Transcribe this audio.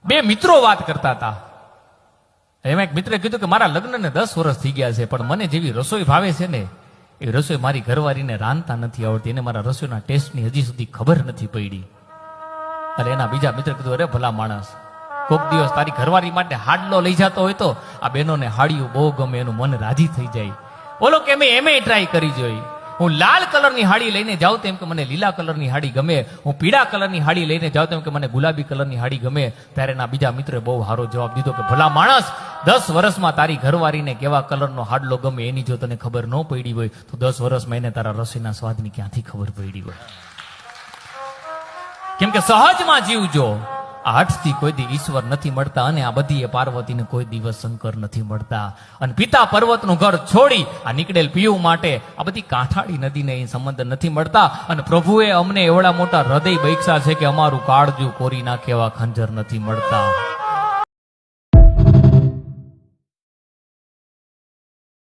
બે મિત્રો વાત કરતા હતા. એમાં એક મિત્રે કીધું કે મારા લગ્નને 10 વર્ષ થઈ ગયા છે, પણ મને જેવી રસોઈ ભાવે છે ને એ રસોઈ મારી ઘરવાળીને રાંધતા નથી આવડતી. એને મારા રસોઈના ટેસ્ટની હજી સુધી ખબર નથી પડી. અને એના બીજા મિત્ર કીધું, અરે ભલા માણસ, કોક દિવસ તારી ઘરવાળી માટે હાડલો લઈ જતો હોય તો આ બહેનોને હાડીઓ બહુ ગમે, એનું મન રાજી થઈ જાય. બોલો કે મેં એમે ટ્રાય કરી જોઈ. હું લાલ કલરની હાડી લઈને જાઉં તેમ કે મને લીલા કલરની હાડી ગમે, હું પીળા કલરની હાડી લઈને જાઉં તેમ કે મને ગુલાબી કલરની હાડી ગમે. ત્યારે એના બીજા મિત્રે બહુ સારો જવાબ દીધો કે ભલા માણસ, 10 વર્ષમાં તારી ઘરવાળીને કેવા કલરનો હાડલો ગમે એની જો તને ખબર ન પડી હોય તો 10 વર્ષમાં એને તારા રસોઈના સ્વાદની ક્યાંથી ખબર પડી હોય? કેમ કે સહજમાં જીવજો. આ હઠથી કોઈ દી ઈશ્વર નથી મળતા, અને આ બધી પાર્વતીને કોઈ દિવસ શંકર નથી મળતા. અને પિતા પર્વતનું ઘર છોડી આ નીકળેલ પીવું માટે આ બધી કાંઠાળી નદીને એ સંબંધ નથી મળતા. અને પ્રભુએ અમને એવડા મોટા હૃદય બૈક્ષા છે કે અમારું કાળજું કોરી નાખે એવા ખંજર નથી મળતા.